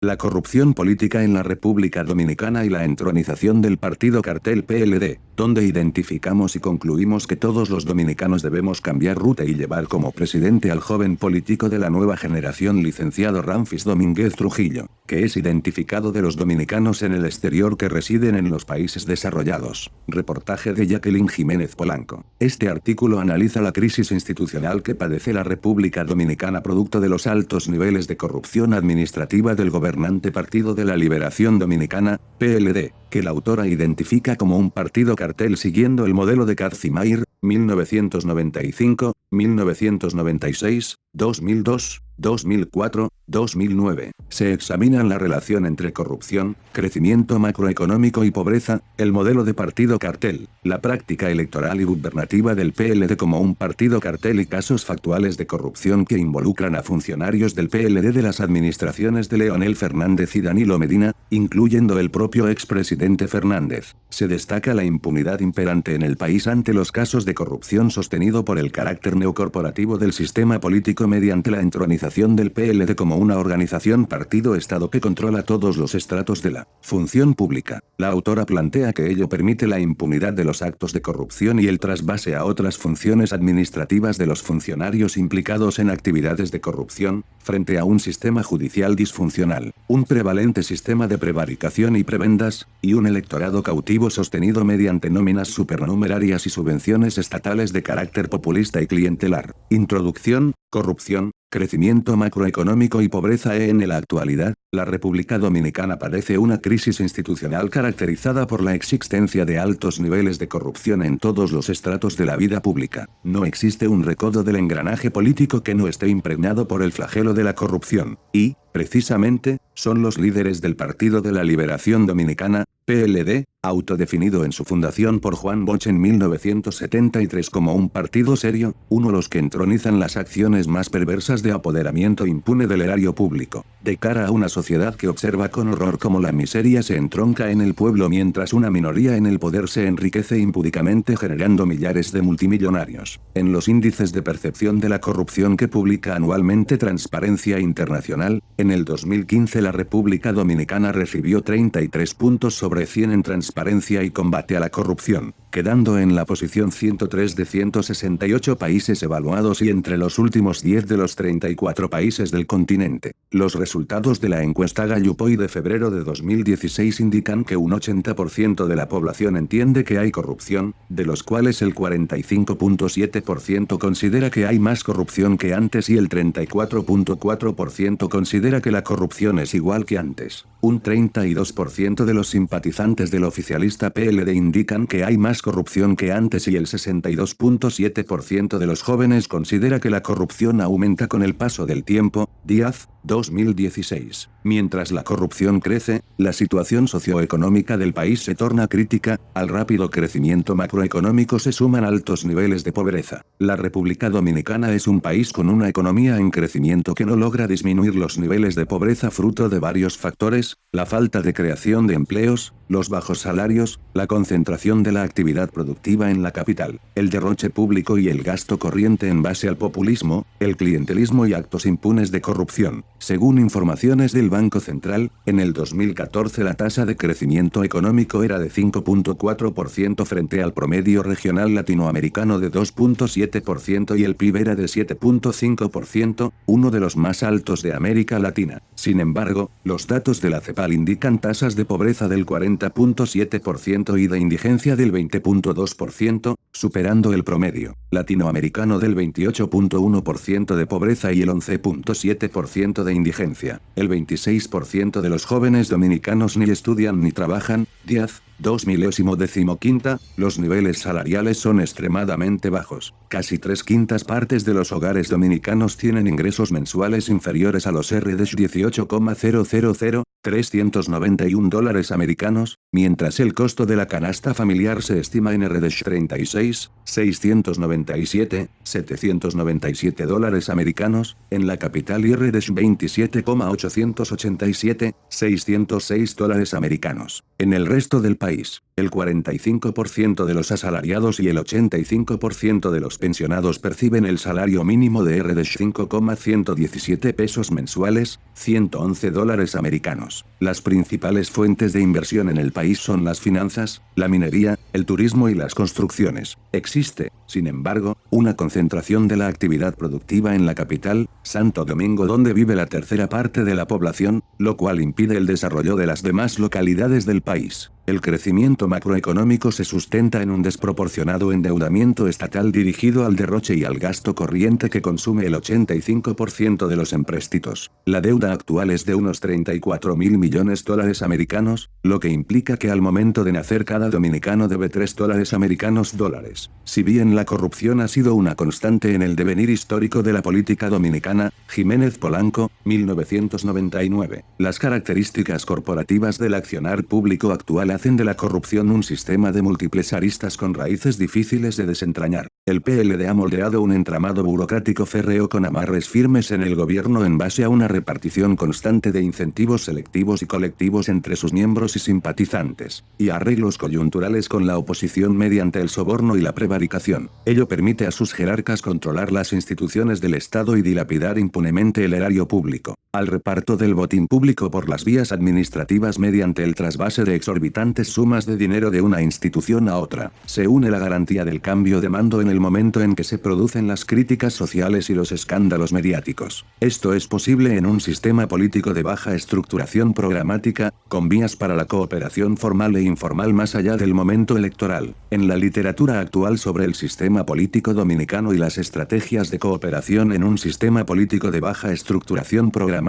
La corrupción política en la República Dominicana y la entronización del partido cartel PLD, donde identificamos y concluimos que todos los dominicanos debemos cambiar ruta y llevar como presidente al joven político de la nueva generación licenciado Ramfis Domínguez Trujillo, que es identificado de los dominicanos en el exterior que residen en los países desarrollados. Reportaje de Jacqueline Jiménez Polanco. Este artículo analiza la crisis institucional que padece la República Dominicana producto de los altos niveles de corrupción administrativa del gobernante Partido de la Liberación Dominicana, PLD, que la autora identifica como un partido cartel siguiendo el modelo de Kazimír, 1995, 1996, 2002, 2004, 2009. Se examinan la relación entre corrupción, crecimiento macroeconómico y pobreza, el modelo de partido cartel, la práctica electoral y gubernativa del PLD como un partido cartel y casos factuales de corrupción que involucran a funcionarios del PLD de las administraciones de Leonel Fernández y Danilo Medina, incluyendo el propio expresidente Fernández. Se destaca la impunidad imperante en el país ante los casos de corrupción sostenido por el carácter neocorporativo del sistema político mediante la entronización del PLD como una organización partido-estado que controla todos los estratos de la función pública. La autora plantea que ello permite la impunidad de los actos de corrupción y el trasvase a otras funciones administrativas de los funcionarios implicados en actividades de corrupción, frente a un sistema judicial disfuncional, un prevalente sistema de prevaricación y prebendas, y un electorado cautivo sostenido mediante nóminas supernumerarias y subvenciones estatales de carácter populista y clientelar. Introducción, corrupción, crecimiento macroeconómico y pobreza. En la actualidad, la República Dominicana padece una crisis institucional caracterizada por la existencia de altos niveles de corrupción en todos los estratos de la vida pública. No existe un recodo del engranaje político que no esté impregnado por el flagelo de la corrupción, y, precisamente, son los líderes del Partido de la Liberación Dominicana, PLD, autodefinido en su fundación por Juan Bosch en 1973 como un partido serio, uno los que entronizan las acciones más perversas de apoderamiento impune del erario público, de cara a una sociedad que observa con horror cómo la miseria se entronca en el pueblo mientras una minoría en el poder se enriquece impúdicamente generando millares de multimillonarios. En los índices de percepción de la corrupción que publica anualmente Transparencia Internacional, en el 2015 la República Dominicana recibió 33 puntos sobre 100 en transparencia y combate a la corrupción, quedando en la posición 103 de 168 países evaluados y entre los últimos 10 de los 34 países del continente. Los resultados de la encuesta Gallup de febrero de 2016 indican que un 80% de la población entiende que hay corrupción, de los cuales el 45.7% considera que hay más corrupción que antes y el 34.4% considera que la corrupción es igual que antes. Un 32% de los simpatizantes del oficialista PLD indican que hay más corrupción que antes y el 62.7% de los jóvenes considera que la corrupción aumenta con el paso del tiempo. Díaz, 2016. Mientras la corrupción crece, la situación socioeconómica del país se torna crítica, al rápido crecimiento macroeconómico se suman altos niveles de pobreza. La República Dominicana es un país con una economía en crecimiento que no logra disminuir los niveles de pobreza fruto de varios factores, la falta de creación de empleos, los bajos salarios, la concentración de la actividad productiva en la capital, el derroche público y el gasto corriente en base al populismo, el clientelismo y actos impunes de corrupción. Según informaciones del Banco Central, en el 2014 la tasa de crecimiento económico era de 5.4% frente al promedio regional latinoamericano de 2.7% y el PIB era de 7.5%, uno de los más altos de América Latina. Sin embargo, los datos de la CEPAL indican tasas de pobreza del 40.7% y de indigencia del 20.2%, superando el promedio latinoamericano del 28.1% de pobreza y el 11.7% de indigencia. El 26% de los jóvenes dominicanos ni estudian ni trabajan. Díaz, 2015. Los niveles salariales son extremadamente bajos. Casi 3/5 partes de los hogares dominicanos tienen ingresos mensuales inferiores a los RD 18,000, $391 americanos, mientras el costo de la canasta familiar se estima en RD 36, 697, $797 americanos, en la capital y RD 27,887, $606 americanos. En el resto del país, El 45% de los asalariados y el 85% de los pensionados perciben el salario mínimo de $5,117 pesos mensuales, $111 americanos. Las principales fuentes de inversión en el país son las finanzas, la minería, el turismo y las construcciones. Existe, sin embargo, una concentración de la actividad productiva en la capital, Santo Domingo, donde vive la tercera parte de la población, lo cual impide el desarrollo de las demás localidades del país. El crecimiento macroeconómico se sustenta en un desproporcionado endeudamiento estatal dirigido al derroche y al gasto corriente que consume el 85% de los empréstitos. La deuda actual es de unos 34.000 millones de dólares americanos, lo que implica que al momento de nacer cada dominicano debe $3 americanos. Si bien la corrupción ha sido una constante en el devenir histórico de la política dominicana, Jiménez Polanco, 1999. Las características corporativas del accionar público actual hacen de la corrupción un sistema de múltiples aristas con raíces difíciles de desentrañar. El PLD ha moldeado un entramado burocrático férreo con amarres firmes en el gobierno en base a una repartición constante de incentivos selectivos y colectivos entre sus miembros y simpatizantes, y arreglos coyunturales con la oposición mediante el soborno y la prevaricación. Ello permite a sus jerarcas controlar las instituciones del Estado y dilapidar impunemente el erario público. Al reparto del botín público por las vías administrativas mediante el trasvase de exorbitantes sumas de dinero de una institución a otra, se une la garantía del cambio de mando en el momento en que se producen las críticas sociales y los escándalos mediáticos. Esto es posible en un sistema político de baja estructuración programática, con vías para la cooperación formal e informal más allá del momento electoral. En la literatura actual sobre el sistema político dominicano y las estrategias de cooperación en un sistema político de baja estructuración programática,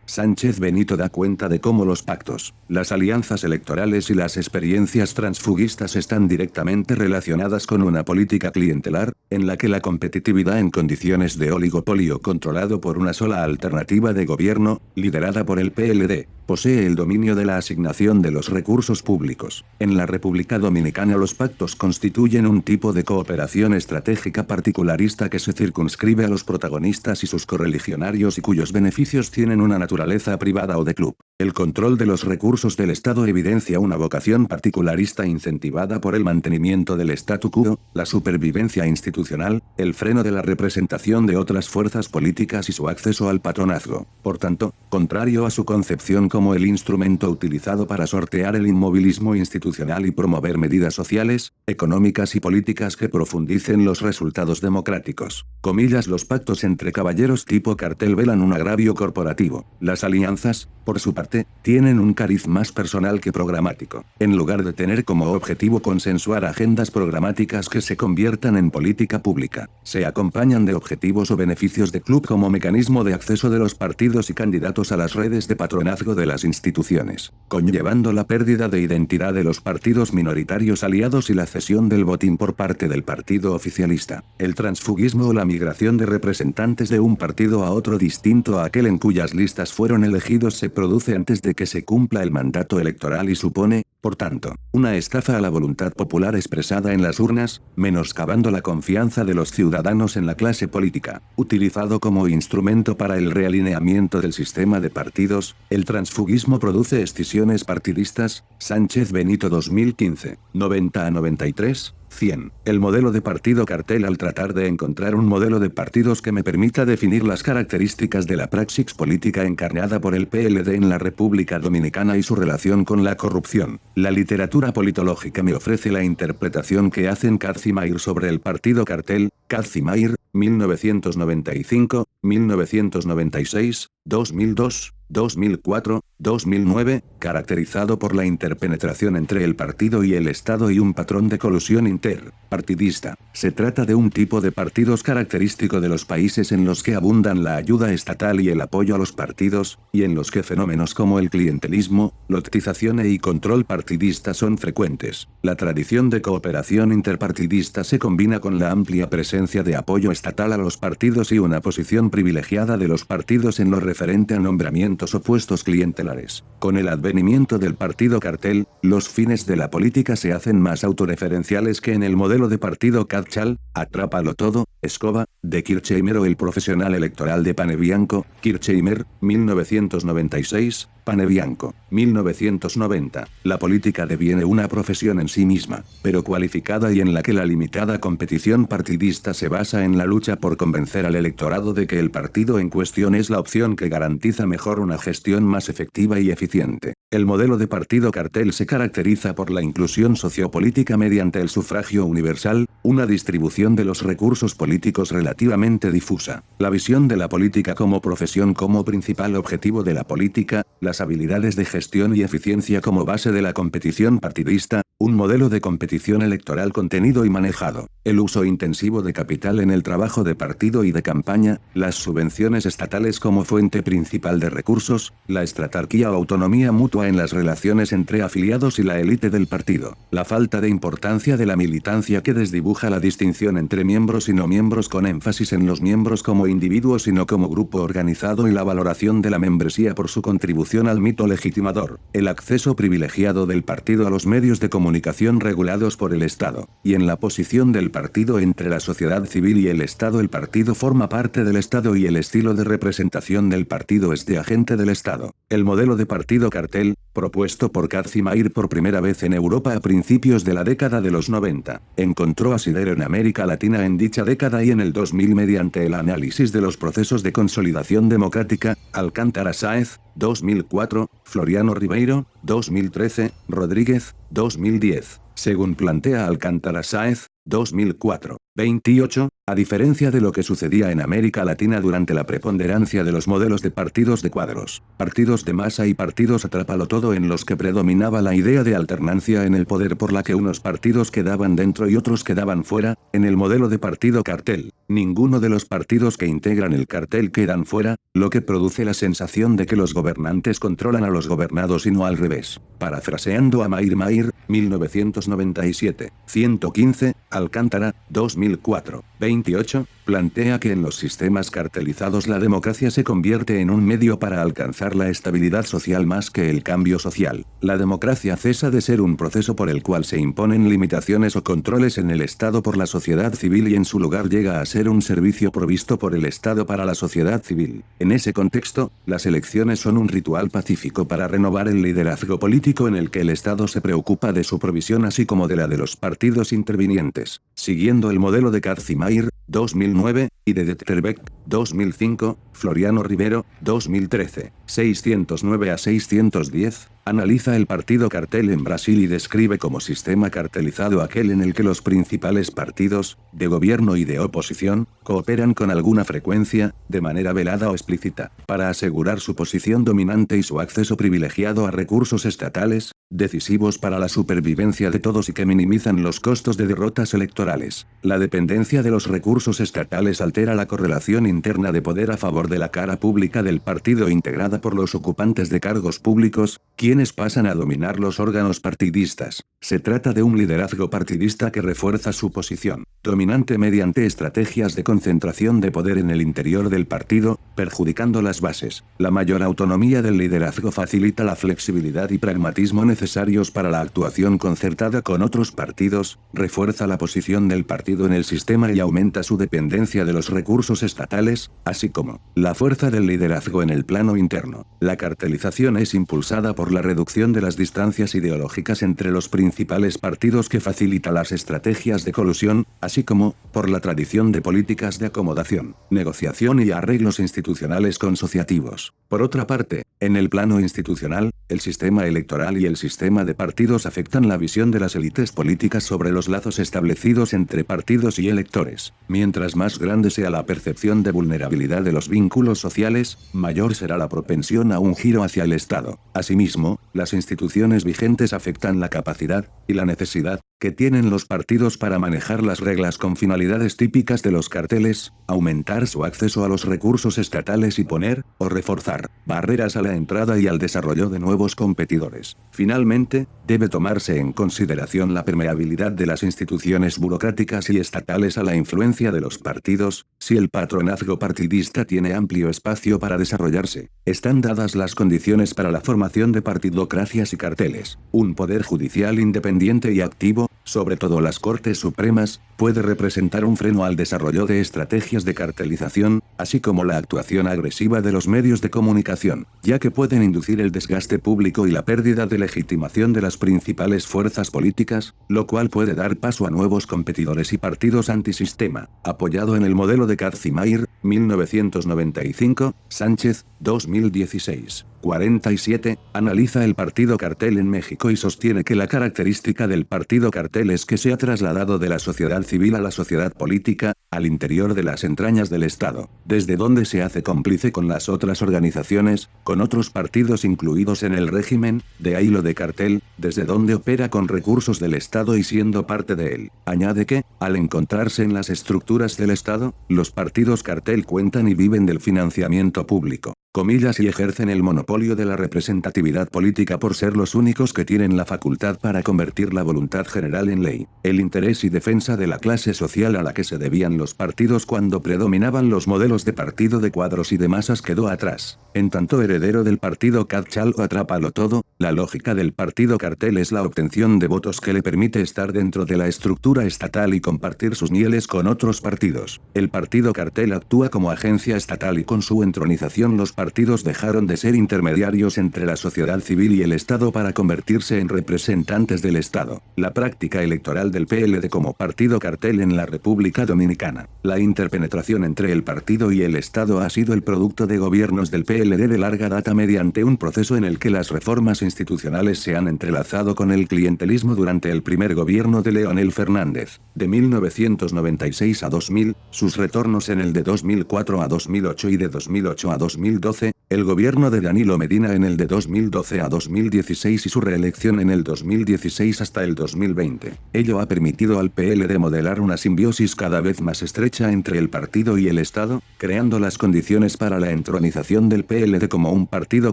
Sánchez Benito da cuenta de cómo los pactos, las alianzas electorales y las experiencias transfugistas están directamente relacionadas con una política clientelar, en la que la competitividad en condiciones de oligopolio controlado por una sola alternativa de gobierno, liderada por el PLD, posee el dominio de la asignación de los recursos públicos. En la República Dominicana los pactos constituyen un tipo de cooperación estratégica particularista que se circunscribe a los protagonistas y sus correligionarios y cuyos beneficios tienen una naturaleza privada o de club. El control de los recursos del Estado evidencia una vocación particularista incentivada por el mantenimiento del statu quo, la supervivencia institucional, el freno de la representación de otras fuerzas políticas y su acceso al patronazgo. Por tanto, contrario a su concepción como el instrumento utilizado para sortear el inmovilismo institucional y promover medidas sociales, económicas y políticas que profundicen los resultados democráticos. Comillas, los pactos entre caballeros tipo cartel velan un agravio corporativo. Las alianzas, por su parte, tienen un cariz más personal que programático. En lugar de tener como objetivo consensuar agendas programáticas que se conviertan en política pública, se acompañan de objetivos o beneficios de club como mecanismo de acceso de los partidos y candidatos a las redes de patronazgo de las instituciones, conllevando la pérdida de identidad de los partidos minoritarios aliados y la cesión del botín por parte del partido oficialista. El transfugismo o la migración de representantes de un partido a otro distinto a aquel en cuyas listas fueron elegidos se produce antes de que se cumpla el mandato electoral y supone, por tanto, una estafa a la voluntad popular expresada en las urnas, menoscabando la confianza de los ciudadanos en la clase política. Utilizado como instrumento para el realineamiento del sistema de partidos, el transfugismo produce escisiones partidistas. Sánchez Benito 2015, 90 a 93. 100. El modelo de partido cartel. Al tratar de encontrar un modelo de partidos que me permita definir las características de la praxis política encarnada por el PLD en la República Dominicana y su relación con la corrupción, la literatura politológica me ofrece la interpretación que hacen Katz y Mair sobre el partido cartel. Katz y Mair, 1995, 1996, 2002, 2004, 2009, caracterizado por la interpenetración entre el partido y el Estado y un patrón de colusión interpartidista. Se trata de un tipo de partidos característico de los países en los que abundan la ayuda estatal y el apoyo a los partidos, y en los que fenómenos como el clientelismo, lotización y control partidista son frecuentes. La tradición de cooperación interpartidista se combina con la amplia presencia de apoyo estatal a los partidos y una posición privilegiada de los partidos en lo referente a nombramientos o puestos clientelares. Con el advenimiento del partido cartel, los fines de la política se hacen más autorreferenciales que en el modelo de partido Catchall, Atrápalo Todo, Escoba, de Kirchheimer o el profesional electoral de Panebianco, Kirchheimer, 1996, Panebianco, 1990. La política deviene una profesión en sí misma, pero cualificada y en la que la limitada competición partidista se basa en la lucha por convencer al electorado de que el partido en cuestión es la opción que garantiza mejor una gestión más efectiva y eficiente. El modelo de partido cartel se caracteriza por la inclusión sociopolítica mediante el sufragio universal, una distribución de los recursos políticos relativamente difusa, la visión de la política como profesión como principal objetivo de la política, las habilidades de gestión y eficiencia como base de la competición partidista, un modelo de competición electoral contenido y manejado, el uso intensivo de capital en el trabajo de partido y de campaña, las subvenciones estatales como fuente principal de recursos, la estratarquía o autonomía mutua en las relaciones entre afiliados y la élite del partido, la falta de importancia de la militancia que desdibuja la distinción entre miembros y no miembros con énfasis en los miembros como individuos y no como grupo organizado y la valoración de la membresía por su contribución al mito legitimador, el acceso privilegiado del partido a los medios de comunicación regulados por el Estado, y en la posición del partido entre la sociedad civil y el Estado. El partido forma parte del Estado y el estilo de representación del partido es de agente del Estado. El modelo de partido cartel, propuesto por Kazimir por primera vez en Europa a principios de la década de los 90, encontró asidero en América Latina en dicha década y en el 2000 mediante el análisis de los procesos de consolidación democrática, Alcántara Sáez, 2004, Floriano Ribeiro, 2013, Rodríguez, 2010. Según plantea Alcántara Sáez, 2004. 28, a diferencia de lo que sucedía en América Latina durante la preponderancia de los modelos de partidos de cuadros, partidos de masa y partidos atrápalo todo en los que predominaba la idea de alternancia en el poder por la que unos partidos quedaban dentro y otros quedaban fuera, en el modelo de partido cartel, ninguno de los partidos que integran el cartel quedan fuera, lo que produce la sensación de que los gobernantes controlan a los gobernados y no al revés. Parafraseando a Mair, 1997, 115, Alcántara, 2004, 28, plantea que en los sistemas cartelizados la democracia se convierte en un medio para alcanzar la estabilidad social más que el cambio social. La democracia cesa de ser un proceso por el cual se imponen limitaciones o controles en el Estado por la sociedad civil y en su lugar llega a ser un servicio provisto por el Estado para la sociedad civil. En ese contexto, las elecciones son un ritual pacífico para renovar el liderazgo político en el que el Estado se preocupa de su provisión así como de la de los partidos intervinientes. Siguiendo el modelo de Kazimir, 2009, y de Detterbeck, 2005, Floriano Rivero, 2013, 609 a 610, analiza el partido cartel en Brasil y describe como sistema cartelizado aquel en el que los principales partidos, de gobierno y de oposición, cooperan con alguna frecuencia, de manera velada o explícita, para asegurar su posición dominante y su acceso privilegiado a recursos estatales, decisivos para la supervivencia de todos y que minimizan los costos de derrotas electorales. La dependencia de los recursos estatales altera la correlación interna de poder a favor de la cara pública del partido integrada por los ocupantes de cargos públicos, quienes pasan a dominar los órganos partidistas. Se trata de un liderazgo partidista que refuerza su posición dominante mediante estrategias de concentración de poder en el interior del partido, perjudicando las bases. La mayor autonomía del liderazgo facilita la flexibilidad y pragmatismo necesarios para la actuación concertada con otros partidos, refuerza la posición del partido en el sistema y aumenta su dependencia de los recursos estatales, así como la fuerza del liderazgo en el plano interno. La cartelización es impulsada por la reducción de las distancias ideológicas entre los principales partidos que facilita las estrategias de colusión, así como por la tradición de políticas de acomodación, negociación y arreglos institucionales consociativos. Por otra parte, en el plano institucional, el sistema electoral y el sistema de partidos afectan la visión de las élites políticas sobre los lazos establecidos entre partidos y electores. Mientras más grande sea la percepción de vulnerabilidad de los vínculos sociales, mayor será la propensión a un giro hacia el Estado. Asimismo, las instituciones vigentes afectan la capacidad y la necesidad que tienen los partidos para manejar las reglas con finalidades típicas de los carteles, aumentar su acceso a los recursos estatales y poner, o reforzar, barreras a la entrada y al desarrollo de nuevos competidores. Finalmente, debe tomarse en consideración la permeabilidad de las instituciones burocráticas y estatales a la influencia de los partidos. Si el patronazgo partidista tiene amplio espacio para desarrollarse, están dadas las condiciones para la formación de partidocracias y carteles. Un poder judicial independiente y activo, sobre todo las Cortes Supremas, puede representar un freno al desarrollo de estrategias de cartelización, así como la actuación agresiva de los medios de comunicación, ya que pueden inducir el desgaste público y la pérdida de legitimación de las principales fuerzas políticas, lo cual puede dar paso a nuevos competidores y partidos antisistema. Apoyado en el modelo de Kazimir, 1995, Sánchez, 2016. 47, analiza el partido cartel en México y sostiene que la característica del partido cartel es que se ha trasladado de la sociedad civil a la sociedad política, al interior de las entrañas del Estado, desde donde se hace cómplice con las otras organizaciones, con otros partidos incluidos en el régimen, de ahí lo de cartel, desde donde opera con recursos del Estado y siendo parte de él. Añade que, al encontrarse en las estructuras del Estado, los partidos cartel cuentan y viven del financiamiento público, comillas, y ejercen el monopolio de la representatividad política por ser los únicos que tienen la facultad para convertir la voluntad general en ley. El interés y defensa de la clase social a la que se debían los partidos cuando predominaban los modelos de partido de cuadros y de masas quedó atrás. En tanto heredero del partido Catch-all o atrápalo todo, la lógica del partido cartel es la obtención de votos que le permite estar dentro de la estructura estatal y compartir sus mieles con otros partidos. El partido cartel actúa como agencia estatal y con su entronización los partidos dejaron de ser intermediarios entre la sociedad civil y el Estado para convertirse en representantes del Estado. La práctica electoral del PLD como partido cartel en la República Dominicana. La interpenetración entre el partido y el Estado ha sido el producto de gobiernos del PLD de larga data mediante un proceso en el que las reformas institucionales se han entrelazado con el clientelismo durante el primer gobierno de Leonel Fernández, de 1996 a 2000, sus retornos en el de 2004 a 2008 y de 2008 a 2012, el gobierno de Danilo Medina en el de 2012 a 2016 y su reelección en el 2016 hasta el 2020. Ello ha permitido al PLD modelar una simbiosis cada vez más estrecha entre el partido y el Estado, creando las condiciones para la entronización del PLD como un partido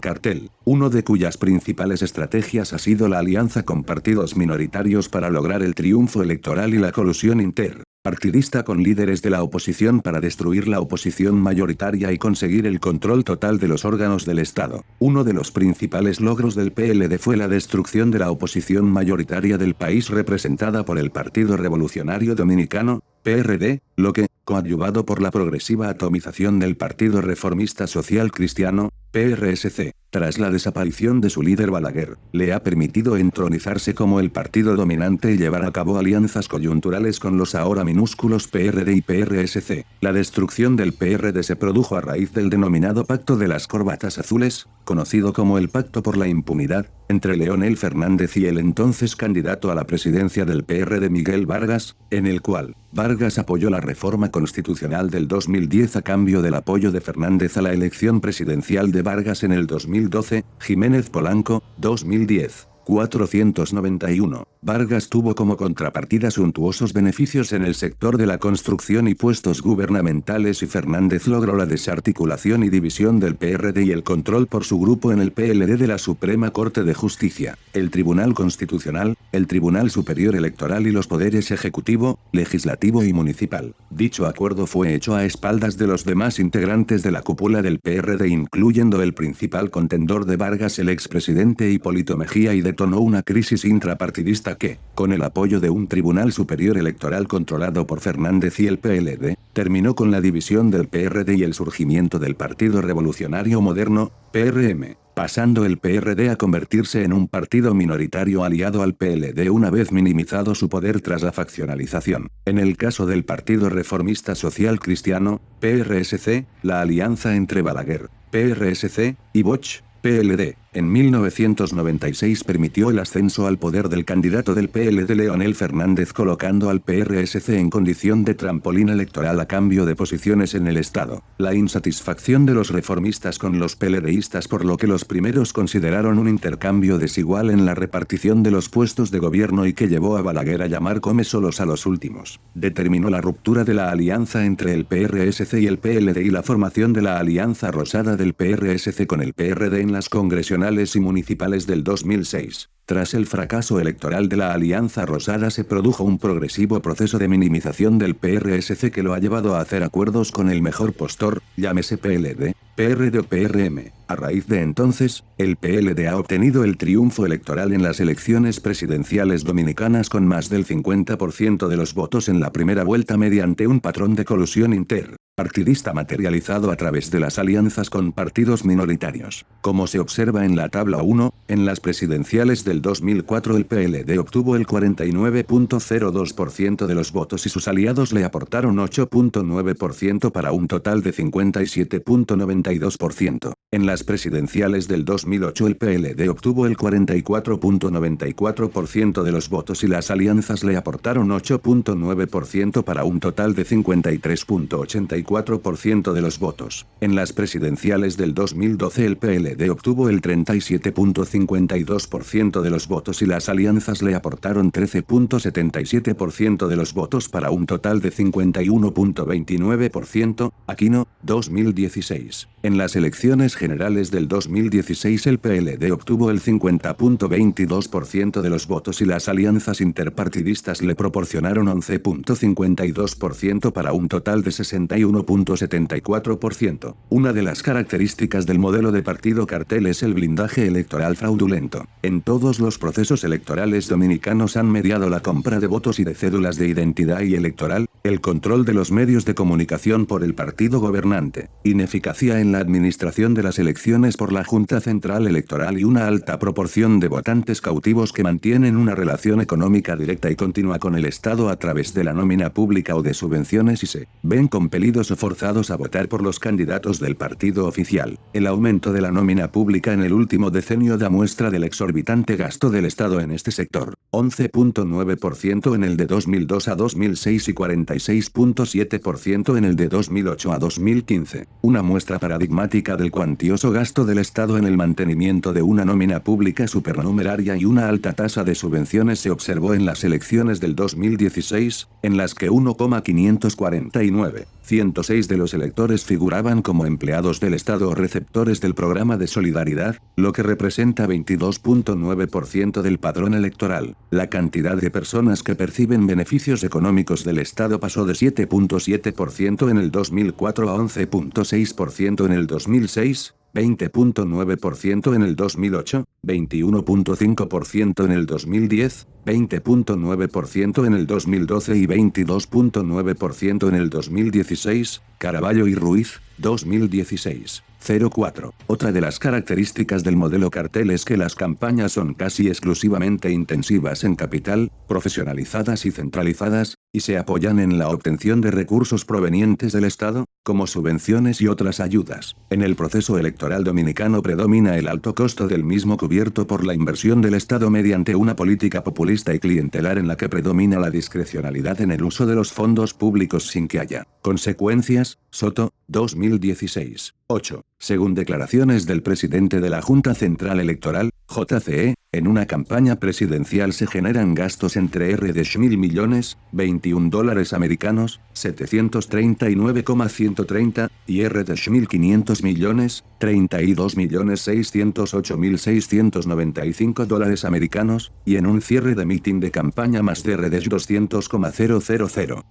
cartel, uno de cuyas principales estrategias ha sido la alianza con partidos minoritarios para lograr el triunfo electoral y la colusión interpartidista con líderes de la oposición para destruir la oposición mayoritaria y conseguir el control total de los órganos del Estado. Uno de los principales logros del PLD fue la destrucción de la oposición mayoritaria del país representada por el Partido Revolucionario Dominicano, PRD, lo que, coadyuvado por la progresiva atomización del Partido Reformista Social Cristiano, PRSC, tras la desaparición de su líder Balaguer, le ha permitido entronizarse como el partido dominante y llevar a cabo alianzas coyunturales con los ahora minúsculos PRD y PRSC. La destrucción del PRD se produjo a raíz del denominado Pacto de las Corbatas Azules, conocido como el Pacto por la Impunidad, entre Leonel Fernández y el entonces candidato a la presidencia del PRD Miguel Vargas, en el cual Vargas apoyó la reforma constitucional del 2010 a cambio del apoyo de Fernández a la elección presidencial de Vargas en el 2012, Jiménez Polanco, 2010. 491. Vargas tuvo como contrapartida suntuosos beneficios en el sector de la construcción y puestos gubernamentales y Fernández logró la desarticulación y división del PRD y el control por su grupo en el PLD de la Suprema Corte de Justicia, el Tribunal Constitucional, el Tribunal Superior Electoral y los poderes ejecutivo, legislativo y municipal. Dicho acuerdo fue hecho a espaldas de los demás integrantes de la cúpula del PRD incluyendo el principal contendor de Vargas el expresidente Hipólito Mejía y detonó una crisis intrapartidista que, con el apoyo de un Tribunal Superior Electoral controlado por Fernández y el PLD, terminó con la división del PRD y el surgimiento del Partido Revolucionario Moderno, PRM, pasando el PRD a convertirse en un partido minoritario aliado al PLD una vez minimizado su poder tras la faccionalización. En el caso del Partido Reformista Social Cristiano, PRSC, la alianza entre Balaguer, PRSC, y Bosch, PLD, En 1996 permitió el ascenso al poder del candidato del PLD Leonel Fernández colocando al PRSC en condición de trampolín electoral a cambio de posiciones en el Estado. La insatisfacción de los reformistas con los PLDistas por lo que los primeros consideraron un intercambio desigual en la repartición de los puestos de gobierno y que llevó a Balaguer a llamar comesolos a los últimos. Determinó la ruptura de la alianza entre el PRSC y el PLD y la formación de la alianza rosada del PRSC con el PRD en las congresionales y municipales del 2006. Tras el fracaso electoral de la Alianza Rosada se produjo un progresivo proceso de minimización del PRSC que lo ha llevado a hacer acuerdos con el mejor postor, llámese PLD, PRD o PRM. A raíz de entonces, el PLD ha obtenido el triunfo electoral en las elecciones presidenciales dominicanas con más del 50% de los votos en la primera vuelta mediante un patrón de colusión interpartidista materializado a través de las alianzas con partidos minoritarios. Como se observa en la tabla 1, en las presidenciales del 2004 el PLD obtuvo el 49.02% de los votos y sus aliados le aportaron 8.9% para un total de 57.92%. En las presidenciales del 2008 el PLD obtuvo el 44.94% de los votos y las alianzas le aportaron 8.9% para un total de 53.84% de los votos. En las presidenciales del 2012 el PLD obtuvo el 37.52% de los votos y las alianzas le aportaron 13.77% de los votos para un total de 51.29%. Aquino, 2016. En las elecciones generales del 2016 el PLD obtuvo el 50.22% de los votos y las alianzas interpartidistas le proporcionaron 11.52% para un total de 61.74%. Una de las características del modelo de partido cartel es el blindaje electoral fraudulento. En todos los procesos electorales dominicanos han mediado la compra de votos y de cédulas de identidad y electoral, el control de los medios de comunicación por el partido gobernante, ineficacia en la administración de las elecciones por la Junta Central Electoral y una alta proporción de votantes cautivos que mantienen una relación económica directa y continua con el Estado a través de la nómina pública o de subvenciones y se ven compelidos o forzados a votar por los candidatos del partido oficial. El aumento de la nómina pública en el último decenio da muestra del exorbitante gasto del Estado en este sector, 11.9% en el de 2002 a 2006 y 46.7% en el de 2008 a 2015. Una muestra paradigmática del cuantioso gasto del Estado en el mantenimiento de una nómina pública supernumeraria y una alta tasa de subvenciones se observó en las elecciones del 2016, en las que 1,549.106 de los electores figuraban como empleados del Estado o receptores del programa de solidaridad, lo que representa 22.9% del padrón electoral. La cantidad de personas que perciben beneficios económicos del Estado pasó de 7.7% en el 2004 a 11.6% en el 2006, 20.9% en el 2008, 21.5% en el 2010, 20.9% en el 2012 y 22.9% en el 2016, Caraballo y Ruiz, 2016. 04. Otra de las características del modelo cartel es que las campañas son casi exclusivamente intensivas en capital, profesionalizadas y centralizadas, y se apoyan en la obtención de recursos provenientes del Estado, como subvenciones y otras ayudas. En el proceso electoral dominicano predomina el alto costo del mismo cubierto por la inversión del Estado mediante una política populista y clientelar en la que predomina la discrecionalidad en el uso de los fondos públicos sin que haya consecuencias. Soto, 2016. 8. Según declaraciones del presidente de la Junta Central Electoral, JCE, en una campaña presidencial se generan gastos entre $1.000 millones, $21 739,130, y $1.500 millones, $32.608.695 y en un cierre de mitin de campaña más de $200,000,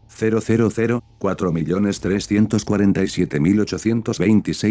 $4.347.826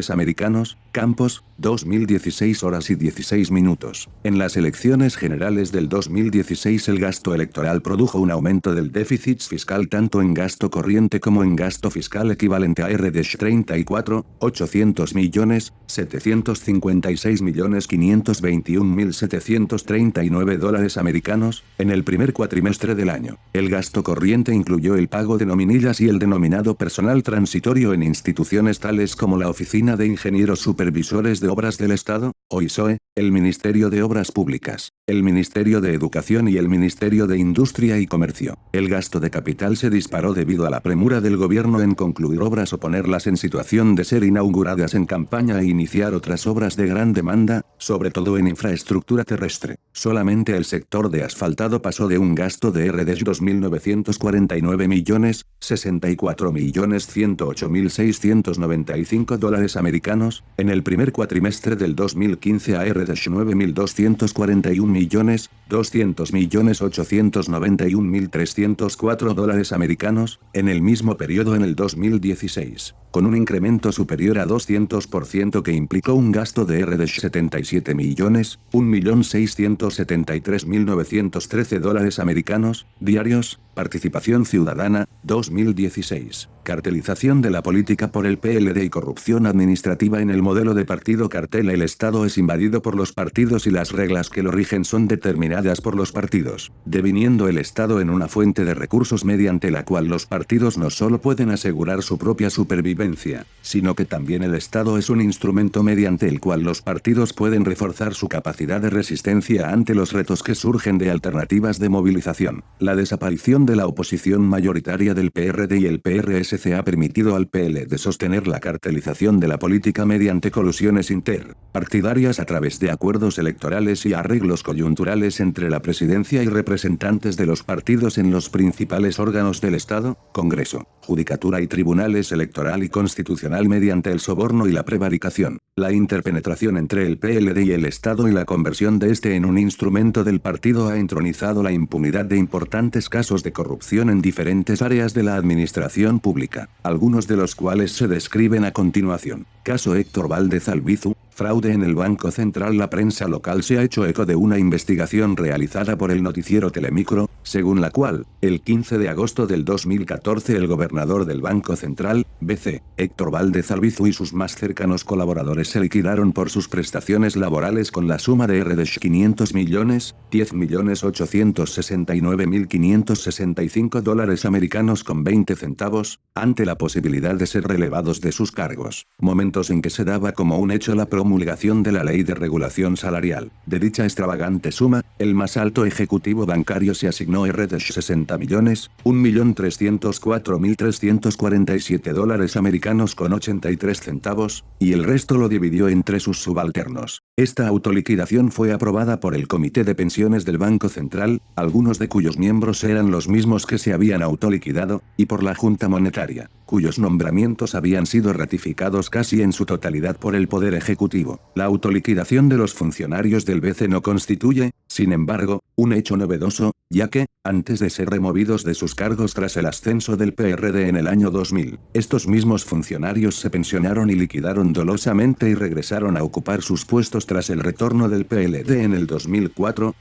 americanos, Campos, 2016 horas y 16 minutos. En En las elecciones generales del 2016 el gasto electoral produjo un aumento del déficit fiscal tanto en gasto corriente como en gasto fiscal equivalente a $34.800 millones, $756.521.739 americanos, en el primer cuatrimestre del año. El gasto corriente incluyó el pago de nominillas y el denominado personal transitorio en instituciones tales como la Oficina de Ingenieros Supervisores de Obras del Estado, OISOE, el Ministerio de Obras Públicas, el Ministerio de Educación y el Ministerio de Industria y Comercio. El gasto de capital se disparó debido a la premura del gobierno en concluir obras o ponerlas en situación de ser inauguradas en campaña e iniciar otras obras de gran demanda, sobre todo en infraestructura terrestre. Solamente el sector de asfaltado pasó de un gasto de $2.949 millones, $64.108.695 americanos, en el primer cuatrimestre del 2015 a $9.241 millones, $200.891.304 americanos, en el mismo periodo en el 2016, con un incremento superior a 200% que implicó un gasto de $77 millones, $1.673.913 americanos, diarios. Participación ciudadana, 2016. Cartelización de la política por el PLD y corrupción administrativa en el modelo de partido cartel. El Estado es invadido por los partidos y las reglas que lo rigen son determinadas por los partidos, deviniendo el Estado en una fuente de recursos mediante la cual los partidos no solo pueden asegurar su propia supervivencia, sino que también el Estado es un instrumento mediante el cual los partidos pueden reforzar su capacidad de resistencia ante los retos que surgen de alternativas de movilización. La desaparición de la oposición mayoritaria del PRD y el PRSC ha permitido al PLD sostener la cartelización de la política mediante colusiones interpartidarias a través de acuerdos electorales y arreglos coyunturales entre la presidencia y representantes de los partidos en los principales órganos del Estado, Congreso, Judicatura y Tribunales Electoral y Constitucional mediante el soborno y la prevaricación. La interpenetración entre el PLD y el Estado y la conversión de este en un instrumento del partido ha entronizado la impunidad de importantes casos de corrupción en diferentes áreas de la administración pública, algunos de los cuales se describen a continuación. Caso Héctor Valdez Albizu, fraude en el Banco Central. La prensa local se ha hecho eco de una investigación realizada por el noticiero Telemicro, según la cual, el 15 de agosto del 2014 el gobernador del Banco Central, BC, Héctor Valdez Albizu y sus más cercanos colaboradores se liquidaron por sus prestaciones laborales con la suma de $500 millones, $10.869.565 americanos con 20 centavos, ante la posibilidad de ser relevados de sus cargos. Momentos en que se daba como un hecho la promulgación de la Ley de Regulación Salarial. De dicha extravagante suma, el más alto ejecutivo bancario se asignó $60 millones, $1.304.347 americanos con 83 centavos, y el resto lo dividió entre sus subalternos. Esta autoliquidación fue aprobada por el Comité de Pensiones del Banco Central, algunos de cuyos miembros eran los mismos que se habían autoliquidado, y por la Junta Monetaria, cuyos nombramientos habían sido ratificados casi en su totalidad por el Poder Ejecutivo. La autoliquidación de los funcionarios del BCE no constituye, sin embargo, un hecho novedoso, ya que, antes de ser removidos de sus cargos tras el ascenso del PRD en el año 2000, estos mismos funcionarios se pensionaron y liquidaron dolosamente y regresaron a ocupar sus puestos tras el retorno del PLD en el 2004,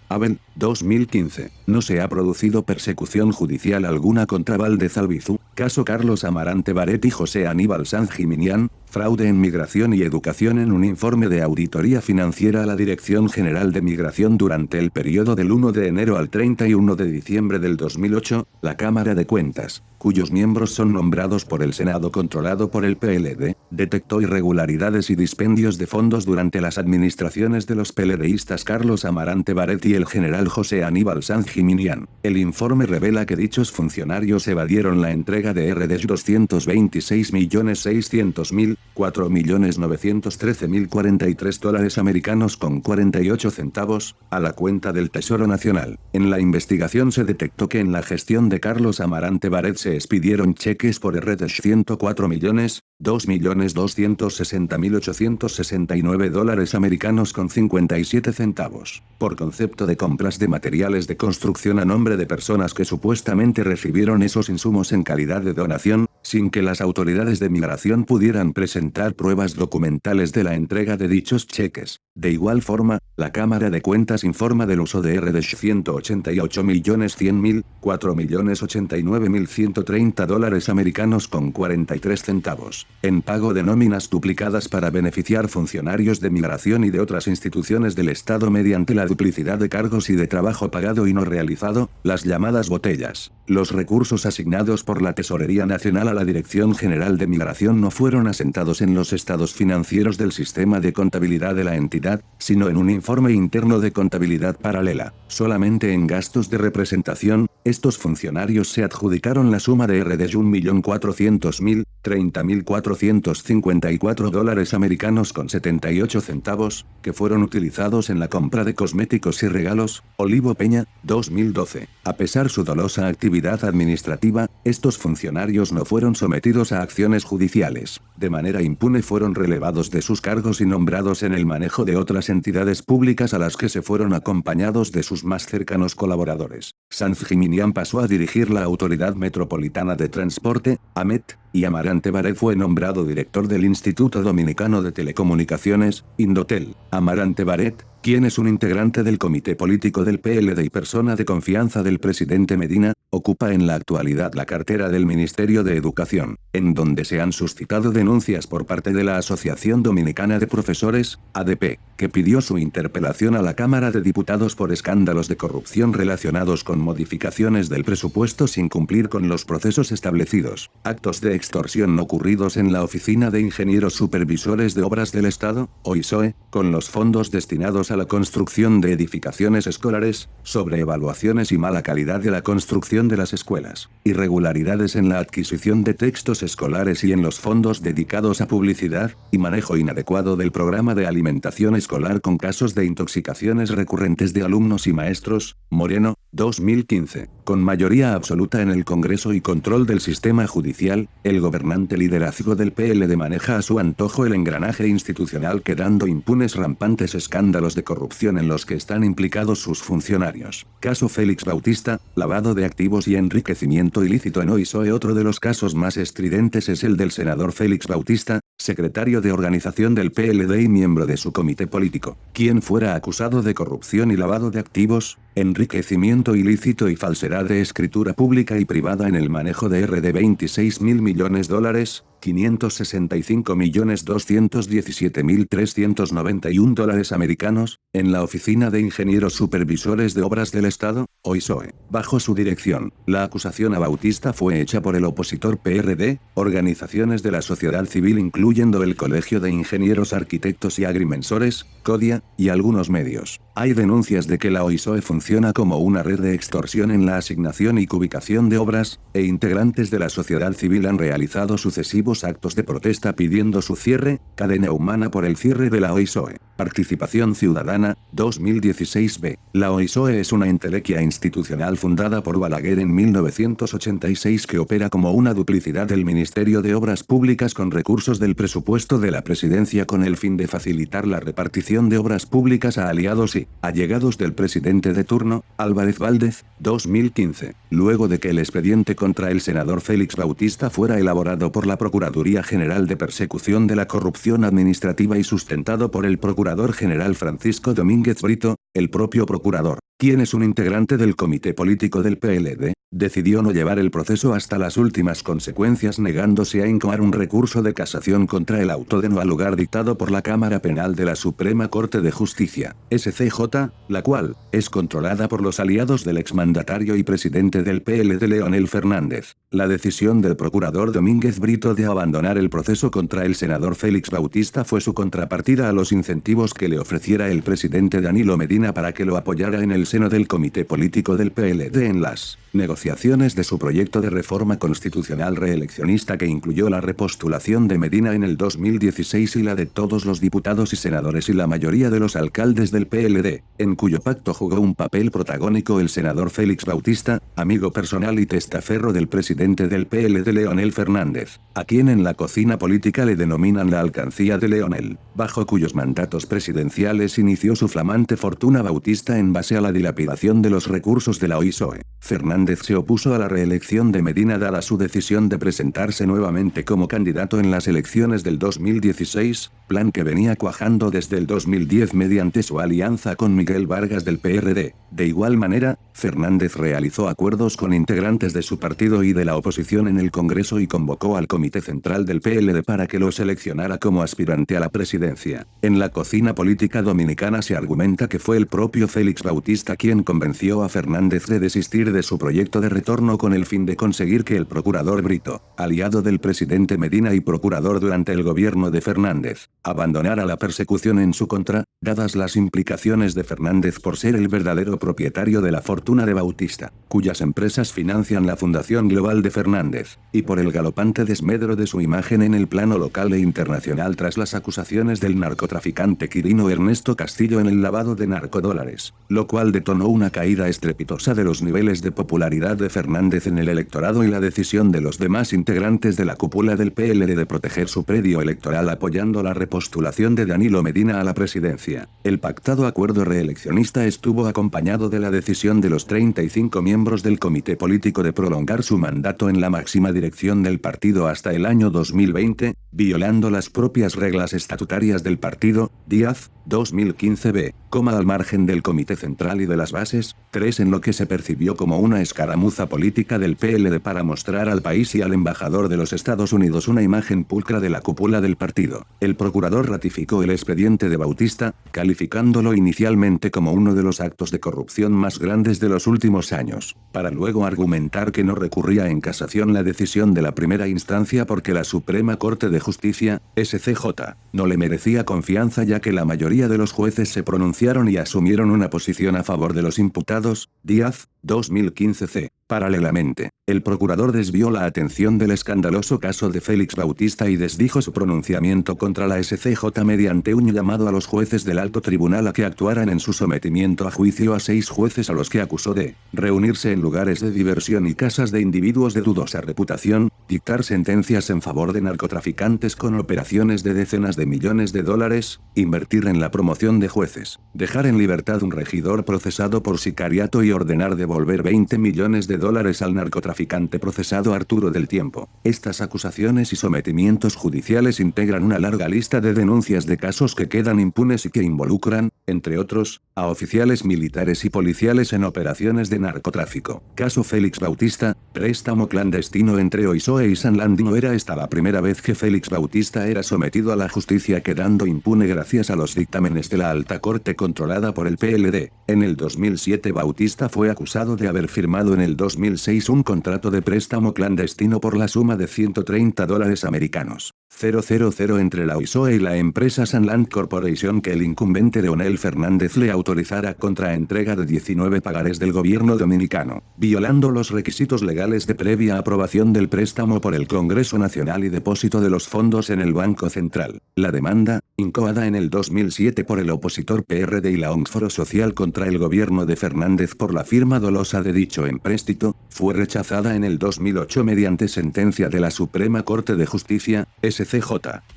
2015. No se ha producido persecución judicial alguna contra Valdez Albizu, caso Carlos Amarante Baret y José Aníbal Sanz Giminián, fraude en migración y educación. En un informe de auditoría financiera a la Dirección General de Migración durante el periodo del 1 de enero al 31 de diciembre del 2008, la Cámara de Cuentas, cuyos miembros son nombrados por el Senado controlado por el PLD, detectó irregularidades y dispendios de fondos durante las administraciones de los PLDistas Carlos Amarante Baret y el general José Aníbal Sanz Giminián. El informe revela que dichos funcionarios evadieron la entrega de $226.600.000, $4.913.043 americanos con 48 centavos, a la cuenta del Tesoro Nacional. En la investigación se detectó que en la gestión de Carlos Amarante Baret se expidieron cheques por $104 millones, $2.260.869 americanos con 57 centavos, por concepto de compras de materiales de construcción a nombre de personas que supuestamente recibieron esos insumos en calidad de donación, sin que las autoridades de migración pudieran presentar pruebas documentales de la entrega de dichos cheques. De igual forma, la Cámara de Cuentas informa del uso de RDS 188.100.000, $4.089.130 americanos con 43 centavos, en pago de nóminas duplicadas para beneficiar funcionarios de migración y de otras instituciones del Estado mediante la duplicidad de cargos y de trabajo pagado y no realizado, las llamadas botellas. Los recursos asignados por la Tesorería Nacional a la Dirección General de Migración no fueron asentados en los estados financieros del sistema de contabilidad de la entidad, sino en un informe interno de contabilidad paralela. Solamente en gastos de representación, estos funcionarios se adjudicaron la suma de RDS 1.400.000, $30.454 americanos con 78 centavos, que fueron utilizados en la compra de cosméticos y regalos. Olivo Peña, 2012. A pesar su dolosa actividad administrativa, estos funcionarios no fueron sometidos a acciones judiciales. De manera impune fueron relevados de sus cargos y nombrados en el manejo de otras entidades públicas a las que se fueron acompañados de sus más cercanos colaboradores. Sanz Giminián pasó a dirigir la Autoridad Metropolitana de Transporte, AMET, y Amarante Baret fue nombrado director del Instituto Dominicano de Telecomunicaciones, Indotel. Amarante Baret, quien es un integrante del comité político del PLD y persona de confianza del presidente Medina, ocupa en la actualidad la cartera del Ministerio de Educación, en donde se han suscitado denuncias por parte de la Asociación Dominicana de Profesores, ADP, que pidió su interpelación a la Cámara de Diputados por escándalos de corrupción relacionados con modificaciones del presupuesto sin cumplir con los procesos establecidos, actos de extorsión ocurridos en la Oficina de Ingenieros Supervisores de Obras del Estado, OISOE, con los fondos destinados a la construcción de edificaciones escolares, sobreevaluaciones y mala calidad de la construcción de las escuelas, irregularidades en la adquisición de textos escolares y en los fondos dedicados a publicidad, y manejo inadecuado del programa de alimentación escolar con casos de intoxicaciones recurrentes de alumnos y maestros. Moreno, 2015. Con mayoría absoluta en el Congreso y control del sistema judicial, el gobernante liderazgo del PLD maneja a su antojo el engranaje institucional quedando impunes rampantes escándalos de corrupción en los que están implicados sus funcionarios. Caso Félix Bautista, lavado de activos y enriquecimiento ilícito en OISOE. Otro de los casos más estridentes es el del senador Félix Bautista, secretario de organización del PLD y miembro de su comité político, quien fuera acusado de corrupción y lavado de activos, enriquecimiento ilícito y falsedad de escritura pública y privada en el manejo de RD 26.000 millones dólares, $565.217.391 americanos, en la Oficina de Ingenieros Supervisores de Obras del Estado, OISOE. Bajo su dirección, la acusación a Bautista fue hecha por el opositor PRD, organizaciones de la sociedad civil incluyendo el Colegio de Ingenieros Arquitectos y Agrimensores, CODIA, y algunos medios. Hay denuncias de que la OISOE funciona como una red de extorsión en la asignación y ubicación de obras, e integrantes de la sociedad civil han realizado sucesivos actos de protesta pidiendo su cierre. Cadena humana por el cierre de la OISOE. Participación ciudadana, 2016b. La OISOE es una entelequia institucional fundada por Balaguer en 1986 que opera como una duplicidad del Ministerio de Obras Públicas con recursos del presupuesto de la Presidencia con el fin de facilitar la repartición de obras públicas a aliados y allegados del presidente de turno, Álvarez Valdez, 2015. Luego de que el expediente contra el senador Félix Bautista fuera elaborado por la Procuraduría General de Persecución de la Corrupción Administrativa y sustentado por el Procurador General Francisco Domínguez Brito, el propio procurador, quien es un integrante del comité político del PLD, decidió no llevar el proceso hasta las últimas consecuencias negándose a incoar un recurso de casación contra el auto de no al lugar dictado por la Cámara Penal de la Suprema Corte de Justicia, SCJ, la cual es controlada por los aliados del exmandatario y presidente del PLD Leonel Fernández. La decisión del procurador Domínguez Brito de abandonar el proceso contra el senador Félix Bautista fue su contrapartida a los incentivos que le ofreciera el presidente Danilo Medina para que lo apoyara en el seno del comité político del PLD en las negociaciones de su proyecto de reforma constitucional reeleccionista que incluyó la repostulación de Medina en el 2016 y la de todos los diputados y senadores y la mayoría de los alcaldes del PLD, en cuyo pacto jugó un papel protagónico el senador Félix Bautista, amigo personal y testaferro del presidente del PLD Leonel Fernández, a quien en la cocina política le denominan la alcancía de Leonel, bajo cuyos mandatos presidenciales inició su flamante fortuna Bautista en base a la dilapidación de los recursos de la OISOE. Fernández se opuso a la reelección de Medina dada su decisión de presentarse nuevamente como candidato en las elecciones del 2016, plan que venía cuajando desde el 2010 mediante su alianza con Miguel Vargas del PRD. De igual manera, Fernández realizó acuerdos con integrantes de su partido y de la oposición en el Congreso y convocó al Comité Central del PLD para que lo seleccionara como aspirante a la presidencia. En la cocina política dominicana se argumenta que fue el propio Félix Bautista quien convenció a Fernández de desistir de su proyecto de retorno con el fin de conseguir que el procurador Brito, aliado del presidente Medina y procurador durante el gobierno de Fernández, abandonara la persecución en su contra, dadas las implicaciones de Fernández por ser el verdadero propietario de la fortuna de Bautista, cuyas empresas financian la Fundación Global de Fernández, y por el galopante desmedro de su imagen en el plano local e internacional tras las acusaciones del narcotraficante Quirino Ernesto Castillo en el lavado de narcodólares, lo cual detonó una caída estrepitosa de los niveles de popularidad de Fernández en el electorado y la decisión de los demás integrantes de la cúpula del PLD de proteger su predio electoral apoyando la repostulación de Danilo Medina a la presidencia. El pactado acuerdo reeleccionista estuvo acompañado de la decisión de los 35 miembros del comité político de prolongar su mandato en la máxima dirección del partido hasta el año 2020, violando las propias reglas estatutarias del partido, Díaz, 2015b, al margen del comité central y de las bases, 3 en lo que se percibió como una escaramuza política del PLD para mostrar al país y al embajador de los Estados Unidos una imagen pulcra de la cúpula del partido. El procurador ratificó el expediente de Bautista, calificándolo inicialmente como uno de los actos de corrupción más grandes de los últimos años, para luego argumentar que no recurría en casación la decisión de la primera instancia porque la Suprema Corte de Justicia, SCJ, no le merecía confianza ya que la mayoría de los jueces se pronunciaron y asumieron una posición a favor de los imputados, Díaz, 2015c. Paralelamente, el procurador desvió la atención del escandaloso caso de Félix Bautista y desdijo su pronunciamiento contra la SCJ mediante un llamado a los jueces del alto tribunal a que actuaran en su sometimiento a juicio a 6 jueces a los que acusó de reunirse en lugares de diversión y casas de individuos de dudosa reputación, dictar sentencias en favor de narcotraficantes con operaciones de decenas de millones de dólares, invertir en la promoción de jueces, dejar en libertad un regidor procesado por sicariato y ordenar devolver 20 millones de dólares al narcotraficante procesado Arturo del Tiempo. Estas acusaciones y sometimientos judiciales integran una larga lista de denuncias de casos que quedan impunes y que involucran, entre otros, a oficiales militares y policiales en operaciones de narcotráfico. Caso Félix Bautista, préstamo clandestino entre OISOE y Sanland. No era esta la primera vez que Félix Bautista era sometido a la justicia quedando impune gracias a los dictámenes de la alta corte controlada por el PLD. En el 2007 Bautista fue acusado de haber firmado en el 2006 un contrato de préstamo clandestino por la suma de $130 americanos. 000 entre la OISOE y la empresa Sanland Corporation que el incumbente Leonel Fernández le autorizara contra entrega de 19 pagarés del gobierno dominicano, violando los requisitos legales de previa aprobación del préstamo por el Congreso Nacional y depósito de los fondos en el Banco Central. La demanda, incoada en el 2007 por el opositor PRD y la ONG Foro Social contra el gobierno de Fernández por la firma dolosa de dicho empréstito, fue rechazada en el 2008 mediante sentencia de la Suprema Corte de Justicia, SCJ,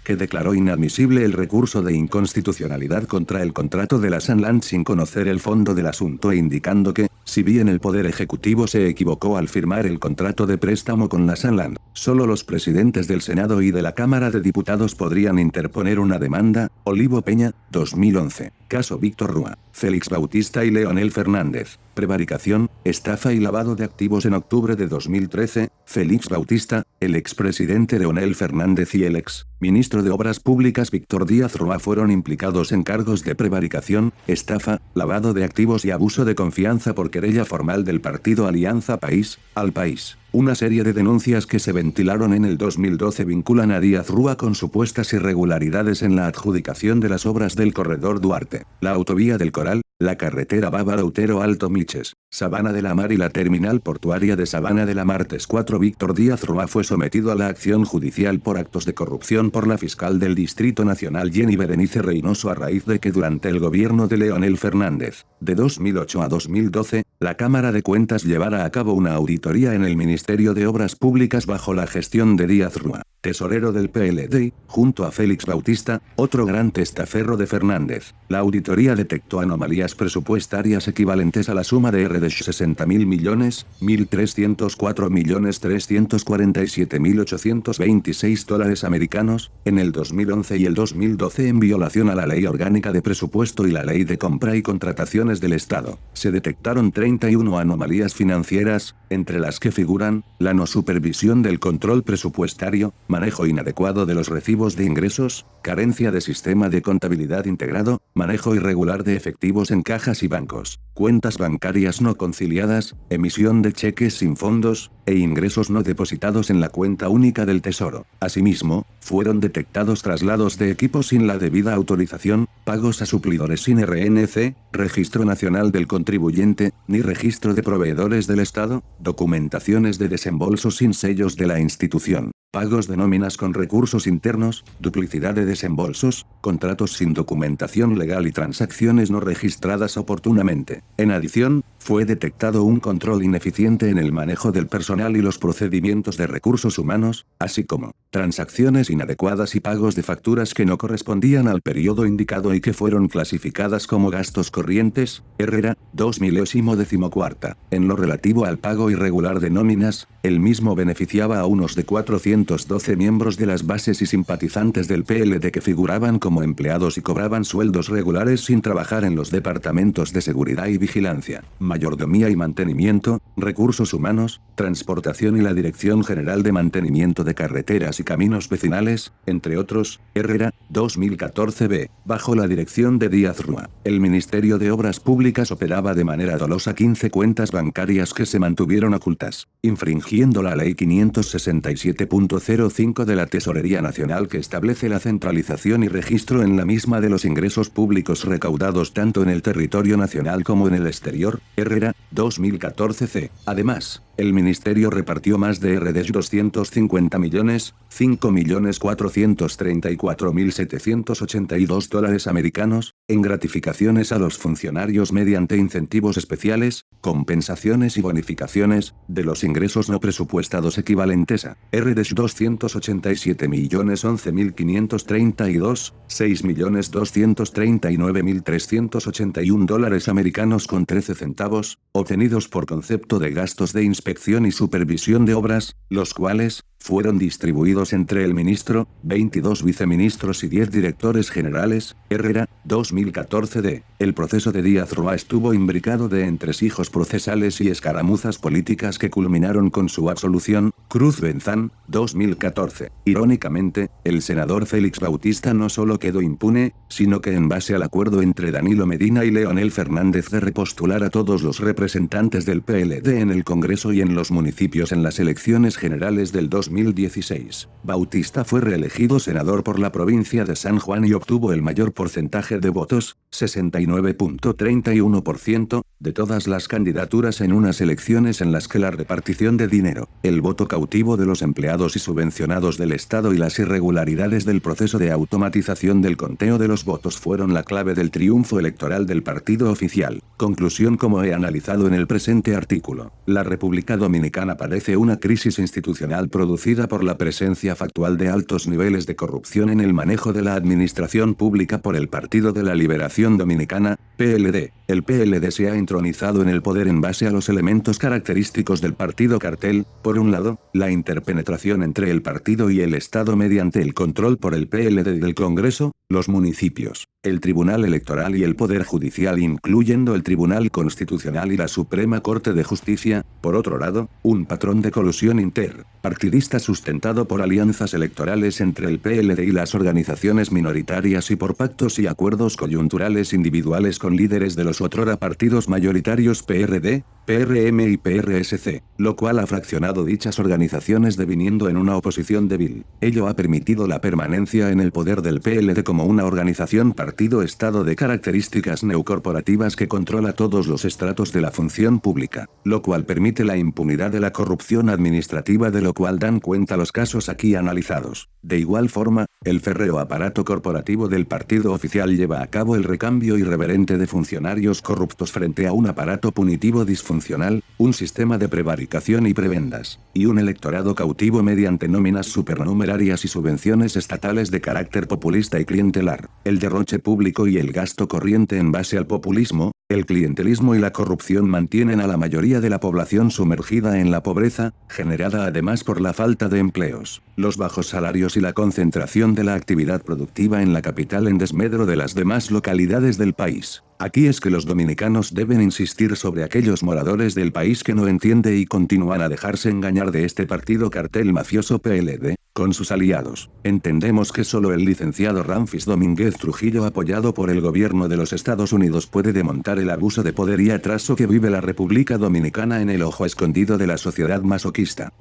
que declaró inadmisible el recurso de inconstitucionalidad contra el contrato de la Sanland sin conocer el fondo del asunto e indicando que, si bien el Poder Ejecutivo se equivocó al firmar el contrato de préstamo con la Sanland, solo los presidentes del Senado y de la Cámara de Diputados podrían interponer una demanda. Olivo Peña, 2011. Caso Víctor Rúa, Félix Bautista y Leonel Fernández. Prevaricación, estafa y lavado de activos. En octubre de 2013, Félix Bautista, el expresidente Leonel Fernández y el ex ministro de Obras Públicas Víctor Díaz Rúa fueron implicados en cargos de prevaricación, estafa, lavado de activos y abuso de confianza por querella formal del partido Alianza País, al País. Una serie de denuncias que se ventilaron en el 2012 vinculan a Díaz Rúa con supuestas irregularidades en la adjudicación de las obras del Corredor Duarte, la autovía del Coral, la carretera Bávaro-Utero Alto Miches, Sabana de la Mar y la terminal portuaria de Sabana de la Mar. 4 Víctor Díaz Rúa fue sometido a la acción judicial por actos de corrupción por la fiscal del Distrito Nacional Jenny Berenice Reynoso a raíz de que durante el gobierno de Leonel Fernández, de 2008 a 2012, la Cámara de Cuentas llevara a cabo una auditoría en el Ministerio de Obras Públicas bajo la gestión de Díaz Rúa, tesorero del PLD, junto a Félix Bautista, otro gran testaferro de Fernández. La auditoría detectó anomalías presupuestarias equivalentes a la suma de de 60.000 millones, 1.304.347.826 dólares americanos, en el 2011 y el 2012 en violación a la Ley Orgánica de Presupuesto y la Ley de Compra y Contrataciones del Estado. Se detectaron 31 anomalías financieras, entre las que figuran, la no supervisión del control presupuestario, manejo inadecuado de los recibos de ingresos, carencia de sistema de contabilidad integrado, manejo irregular de efectivos en cajas y bancos, cuentas bancarias no conciliadas, emisión de cheques sin fondos, e ingresos no depositados en la cuenta única del Tesoro. Asimismo, fueron detectados traslados de equipos sin la debida autorización, pagos a suplidores sin RNC, Registro Nacional del Contribuyente, ni Registro de Proveedores del Estado, documentaciones de desembolsos sin sellos de la institución, pagos de nóminas con recursos internos, duplicidad de desembolsos, contratos sin documentación legal y transacciones no registradas oportunamente. En adición, fue detectado un control ineficiente en el manejo del personal y los procedimientos de recursos humanos, así como transacciones inadecuadas y pagos de facturas que no correspondían al periodo indicado y que fueron clasificadas como gastos corrientes, Herrera, 2014. En lo relativo al pago irregular de nóminas, el mismo beneficiaba a unos de 412 miembros de las bases y simpatizantes del PLD que figuraban como empleados y cobraban sueldos regulares sin trabajar en los departamentos de seguridad y vigilancia, mayordomía y mantenimiento, recursos humanos, transportación y la Dirección General de Mantenimiento de Carreteras y Caminos Vecinales, entre otros. Herrera, 2014b, bajo la dirección de Díaz Rúa. El Ministerio de Obras Públicas operaba de manera dolosa 15 cuentas bancarias que se mantuvieron ocultas, infringiendo la Ley 567.05 de la Tesorería Nacional que establece la centralización y registro en la misma de los ingresos públicos recaudados tanto en el territorio nacional como en el exterior. Herrera, 2014c. Además, el ministerio repartió más de de 250 millones, 5.434.782 dólares americanos, en gratificaciones a los funcionarios mediante incentivos especiales, compensaciones y bonificaciones, de los ingresos no presupuestados equivalentes a de 287.011.532, 6.239.381 dólares americanos con 13 centavos, obtenidos por concepto de gastos de inspección y supervisión de obras, los cuales fueron distribuidos entre el ministro, 22 viceministros y 10 directores generales. Herrera, 2014d. El proceso de Díaz Rúa estuvo imbricado de entresijos procesales y escaramuzas políticas que culminaron con su absolución. Cruz Benzán, 2014. Irónicamente, el senador Félix Bautista no solo quedó impune, sino que en base al acuerdo entre Danilo Medina y Leonel Fernández de repostular a todos los representantes del PLD en el Congreso y en los municipios en las elecciones generales del 2016, Bautista fue reelegido senador por la provincia de San Juan y obtuvo el mayor porcentaje de votos, 69.31%, de todas las candidaturas en unas elecciones en las que la repartición de dinero, el voto cautivo de los empleados y subvencionados del Estado y las irregularidades del proceso de automatización del conteo de los votos fueron la clave del triunfo electoral del partido oficial. Conclusión: como he analizado en el presente artículo, la República Dominicana padece una crisis institucional producida por la presencia factual de altos niveles de corrupción en el manejo de la administración pública por el Partido de la Liberación Dominicana, PLD. El PLD se ha entronizado en el poder en base a los elementos característicos del partido cartel: por un lado, la interpenetración entre el partido y el Estado mediante el control por el PLD del Congreso, los municipios, el Tribunal Electoral y el Poder Judicial incluyendo el Tribunal Constitucional y la Suprema Corte de Justicia; por otro lado, un patrón de colusión interpartidista sustentado por alianzas electorales entre el PLD y las organizaciones minoritarias y por pactos y acuerdos coyunturales individuales con líderes de los otrora partidos mayoritarios PRD, PRM y PRSC, lo cual ha fraccionado dichas organizaciones deviniendo en una oposición débil. Ello ha permitido la permanencia en el poder del PLD como una organización partido-estado de características neocorporativas que controla todos los estratos de la función pública, lo cual permite la impunidad de la corrupción administrativa, de lo cual dan cuenta los casos aquí analizados. De igual forma, el férreo aparato corporativo del partido oficial lleva a cabo el recambio irreverente de funcionarios corruptos frente a un aparato punitivo disfuncional, un sistema de prevaricación y prebendas, y un electorado cautivo mediante nóminas supernumerarias y subvenciones estatales de carácter populista y clientelar, el derroche público y el gasto corriente en base al populismo. El clientelismo y la corrupción mantienen a la mayoría de la población sumergida en la pobreza, generada además por la falta de empleos, los bajos salarios y la concentración de la actividad productiva en la capital en desmedro de las demás localidades del país. Aquí es que los dominicanos deben insistir sobre aquellos moradores del país que no entiende y continúan a dejarse engañar de este partido cartel mafioso PLD, con sus aliados. Entendemos que solo el licenciado Ramfis Domínguez Trujillo, apoyado por el gobierno de los Estados Unidos, puede demontar el abuso de poder y atraso que vive la República Dominicana en el ojo escondido de la sociedad masoquista.